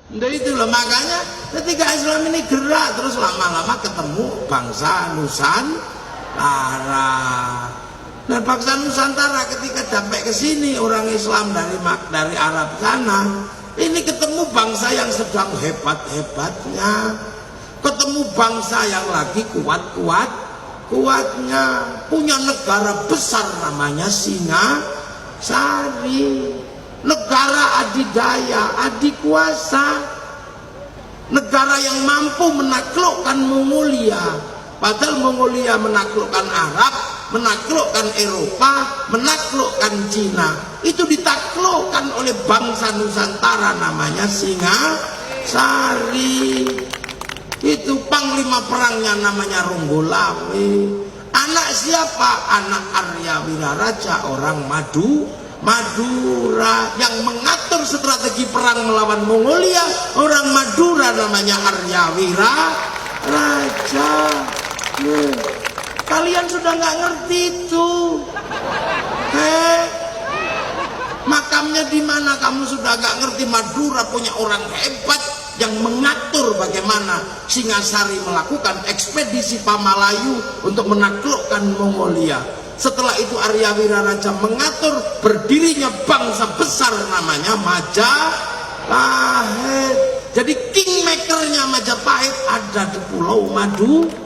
Nah itu loh, makanya ketika Islam ini gerak terus lama-lama ketemu bangsa Nusantara. Nah bangsa Nusantara ketika sampai ke sini orang Islam dari Arab sana, ini ketemu bangsa yang sedang hebat-hebatnya, ketemu bangsa yang lagi kuatnya, punya negara besar namanya Singasari, negara adidaya, adikuasa, negara yang mampu menaklukkan Mongolia. Padahal Mongolia menaklukkan Arab, menaklukkan Eropa, menaklukkan Cina. Itu ditaklukkan oleh bangsa Nusantara namanya Singasari. Itu panglima perangnya namanya Ronggolawe. Anak siapa? Anak Arya Wiraraja, orang Madura, yang mengatur strategi perang melawan Mongolia. Orang Madura namanya Arya Wiraraja. Kalian sudah nggak ngerti itu. Makamnya di mana? Kamu sudah nggak ngerti. Madura punya orang hebat yang mengatur bagaimana Singasari melakukan ekspedisi Pamalayu untuk menaklukkan Mongolia. Setelah itu Arya Wiraraja mengatur berdirinya bangsa besar namanya Majapahit. Jadi kingmakernya Majapahit ada di Pulau Madura.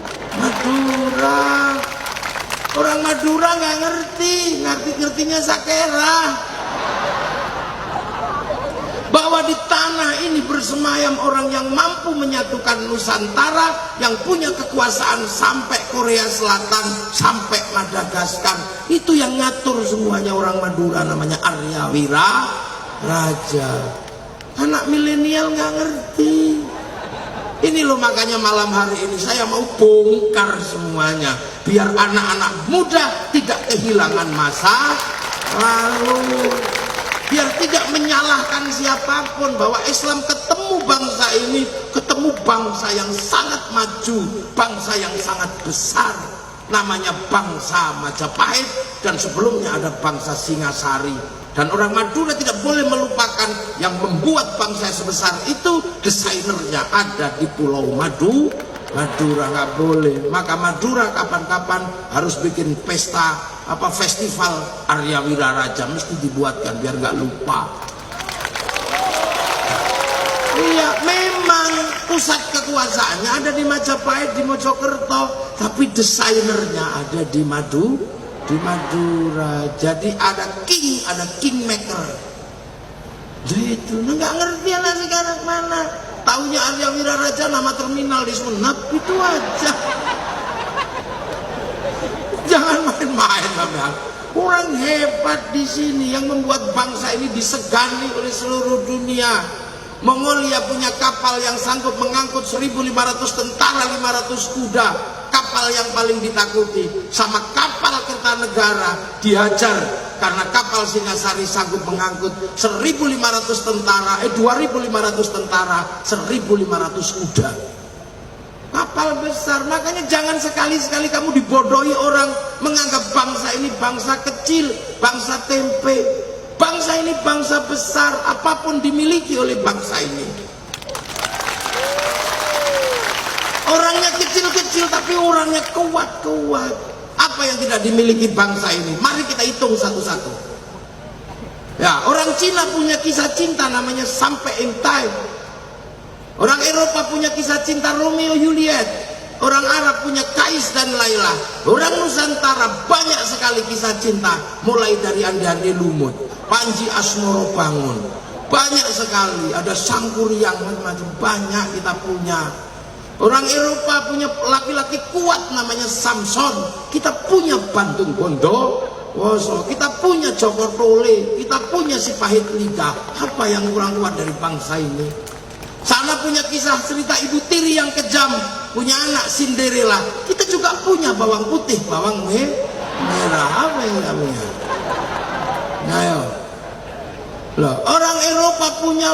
Orang Madura nggak ngertinya Sakera. Bahwa di tanah ini bersemayam orang yang mampu menyatukan Nusantara, yang punya kekuasaan sampai Korea Selatan, sampai Madagaskar. Itu yang ngatur semuanya orang Madura, namanya Arya Wiraraja. Anak milenial nggak ngerti. Ini loh, makanya malam hari ini saya mau bongkar semuanya, biar anak-anak muda tidak kehilangan masa lalu, biar tidak menyalahkan siapapun. Bahwa Islam ketemu bangsa ini, ketemu bangsa yang sangat maju, bangsa yang sangat besar, namanya bangsa Majapahit, dan sebelumnya ada bangsa Singasari. Dan orang Madura tidak boleh melupakan yang membuat bangsa sebesar itu, desainernya ada di Pulau Madura, nggak boleh. Maka Madura kapan-kapan harus bikin pesta festival Arya Wiraraja, mesti dibuatkan biar nggak lupa. Iya, memang pusat kekuasaannya ada di Majapahit, di Mojokerto, tapi desainernya ada di Madura. Jadi ada kingmaker. Jadi itu nggak ngerti lah sekarang mana. Taunya Arya Wiraraja nama terminal di Sumenep, itu aja. Jangan main-main, Bapak. Orang hebat di sini yang membuat bangsa ini disegani oleh seluruh dunia. Mongolia punya kapal yang sanggup mengangkut 1.500 tentara, 500 kuda. Kapal yang paling ditakuti. Sama kapal Kertanegara dihajar karena kapal Singasari sanggup mengangkut 1.500 tentara, 2.500 tentara, 1.500 kuda. Kapal besar. Makanya jangan sekali-sekali kamu dibodohi orang, menganggap bangsa ini bangsa kecil, bangsa tempe. Bangsa ini bangsa besar, apapun dimiliki oleh bangsa ini. Orangnya kecil-kecil tapi orangnya kuat-kuat. Apa yang tidak dimiliki bangsa ini? Mari kita hitung satu-satu. Ya, orang Cina punya kisah cinta namanya Sampai in Time. Orang Eropa punya kisah cinta Romeo Juliet. Orang Arab punya Kais dan Laila. Orang Nusantara banyak sekali kisah cinta, mulai dari Andi-Andi Lumut, Panji Asmoro Bangun. Banyak sekali, ada Sangkuriang, macam-macam, banyak kita punya. Orang Eropa punya laki-laki kuat namanya Samson. Kita punya Bandung Bondowoso, kita punya Joko Tole, kita punya si Pahit Liga. Apa yang kurang kuat dari bangsa ini? Sana punya kisah cerita Ibu Tiri yang kejam, punya anak Cinderella. Kita juga punya bawang putih, bawang merah. Apa yang kita punya? Ayo. Loh, orang Eropa punya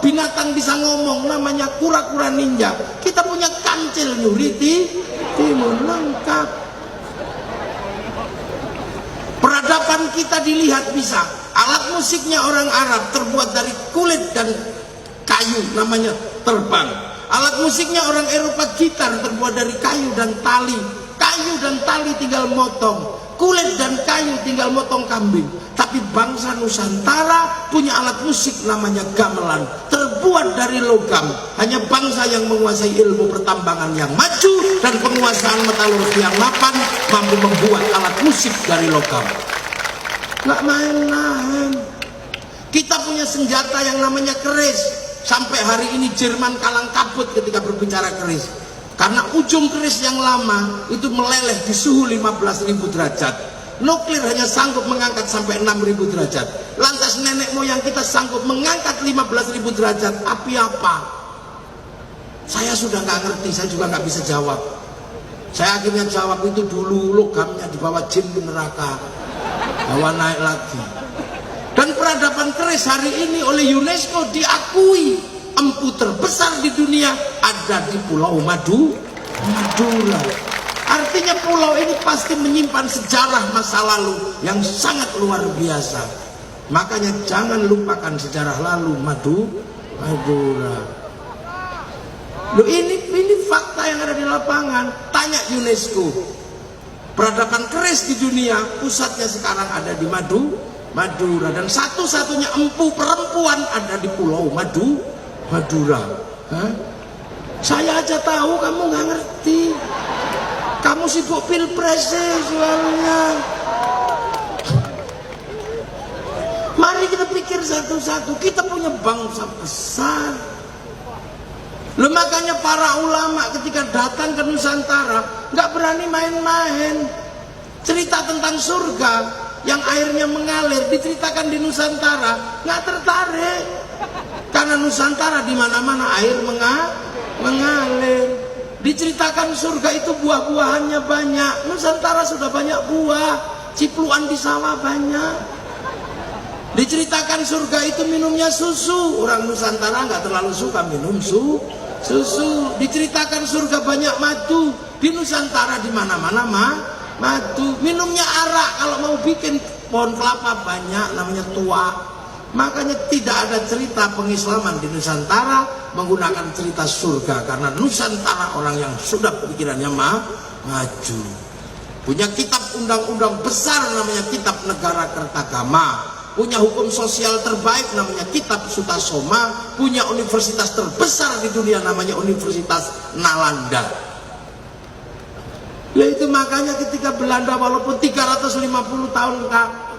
binatang bisa ngomong namanya kura-kura ninja. Kita punya kancil nyuriti timur, lengkap. Peradaban kita dilihat bisa. Alat musiknya orang Arab terbuat dari kulit dan kayu, namanya terbang. Alat musiknya orang Eropa gitar terbuat dari kayu dan tali. Kayu dan tali tinggal motong, kulit dan kayu tinggal motong kambing. Tapi bangsa Nusantara punya alat musik namanya gamelan, terbuat dari logam. Hanya bangsa yang menguasai ilmu pertambangan yang maju dan penguasaan metalurgi yang mapan mampu membuat alat musik dari logam. Nggak main-main. Kita punya senjata yang namanya keris. Sampai hari ini Jerman kalang kabut ketika berbicara keris. Karena ujung keris yang lama itu meleleh di suhu 15.000 derajat. Nuklir hanya sanggup mengangkat sampai 6.000 derajat. Lantas nenek moyang kita sanggup mengangkat 15.000 derajat. Api apa? Saya sudah nggak ngerti, saya juga nggak bisa jawab. Saya akhirnya jawab itu dulu logamnya dibawa jin ke neraka, bawa naik lagi. Dan peradaban keris hari ini oleh UNESCO diakui empu terbesar di dunia ada di Pulau Madura. Artinya pulau ini pasti menyimpan sejarah masa lalu yang sangat luar biasa. Makanya jangan lupakan sejarah lalu Madura. Loh, ini fakta yang ada di lapangan. Tanya UNESCO. Peradaban keris di dunia pusatnya sekarang ada di Madura, dan satu-satunya empu perempuan ada di Pulau Madura. Hah? Saya aja tahu, kamu nggak ngerti. Kamu sibuk pilpres soalnya. Mari kita pikir satu-satu. Kita punya bangsa besar. Loh, makanya para ulama ketika datang ke Nusantara nggak berani main-main. Cerita tentang surga yang airnya mengalir diceritakan di Nusantara nggak tertarik. Karena Nusantara di mana-mana air mengalir. Diceritakan surga itu buah-buahannya banyak. Nusantara sudah banyak buah, cipluan di sawah banyak. Diceritakan surga itu minumnya susu. Orang Nusantara nggak terlalu suka minum susu. Diceritakan surga banyak madu. Di Nusantara di mana-mana madu. Minumnya arak. Kalau mau bikin pohon kelapa banyak, namanya tua. Makanya tidak ada cerita pengislaman di Nusantara menggunakan cerita surga, karena Nusantara orang yang sudah pikirannya maju. Punya kitab undang-undang besar namanya Kitab Negara Kertagama. Punya hukum sosial terbaik namanya Kitab Sutasoma. Punya universitas terbesar di dunia namanya Universitas Nalanda. Ya itu makanya ketika Belanda walaupun 350 tahun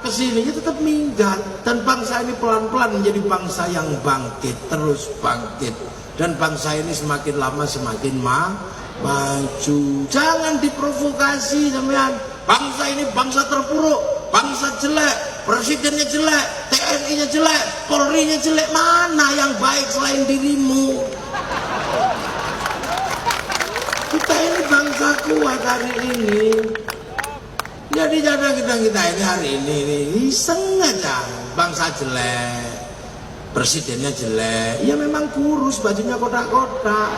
ke sini tetap minggat, dan bangsa ini pelan-pelan menjadi bangsa yang bangkit, terus bangkit, dan bangsa ini semakin lama semakin maju. Jangan diprovokasi sampean. Bangsa ini bangsa terpuruk, bangsa jelek, presidennya jelek, TNI-nya jelek, Polri-nya jelek. Mana yang baik selain dirimu? Kita ini bangsa kuat hari ini. Jadi jangan kita ini hari ini iseng aja. Bangsa jelek, presidennya jelek, ya memang kurus, bajunya kotak-kotak,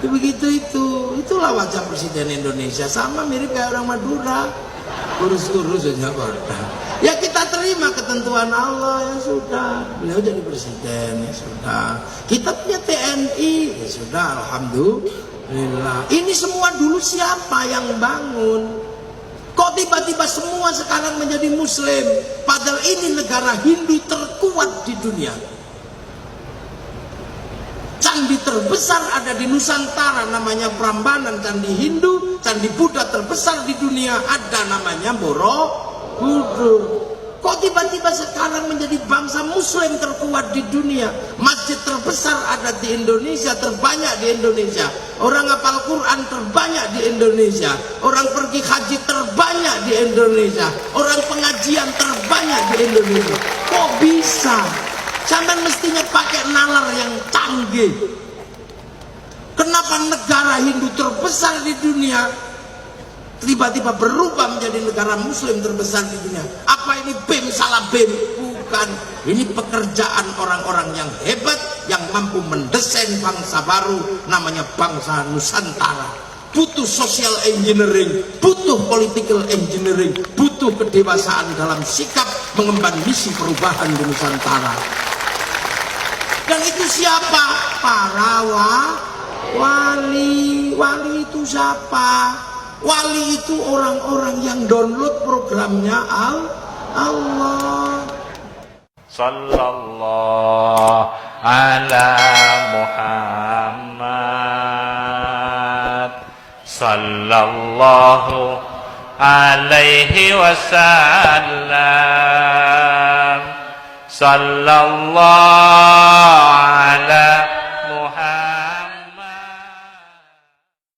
begitu itulah wajah presiden Indonesia. Sama mirip kayak orang Madura, kurus-kurus aja kotak. Ya kita terima ketentuan Allah, ya sudah, beliau jadi presiden, ya sudah. Kita punya TNI, ya sudah, alhamdulillah. Ini semua dulu siapa yang bangun? Kok tiba-tiba semua sekarang menjadi Muslim? Padahal ini negara Hindu terkuat di dunia. Candi terbesar ada di Nusantara namanya Prambanan, candi Hindu. Candi Buddha terbesar di dunia ada namanya Borobudur. Kok tiba-tiba sekarang menjadi bangsa Muslim terkuat di dunia? Masjid terbesar ada di Indonesia, terbanyak di Indonesia. Orang hafal Quran terbanyak di Indonesia. Orang pergi haji terbanyak di Indonesia. Orang pengajian terbanyak di Indonesia. Kok bisa? Sampai mestinya pakai nalar yang canggih. Kenapa negara Hindu terbesar di dunia tiba-tiba berubah menjadi negara Muslim terbesar di dunia? Apa ini BEM salah BEM? Bukan. Ini pekerjaan orang-orang yang hebat yang mampu mendesain bangsa baru namanya bangsa Nusantara. Butuh social engineering, butuh political engineering, butuh kedewasaan dalam sikap mengemban misi perubahan di Nusantara. Dan itu siapa? Para wali. Wali itu siapa? Wali itu orang-orang yang download programnya Allah. Sallallahu ala Muhammad sallallahu alaihi wasallam sallallahu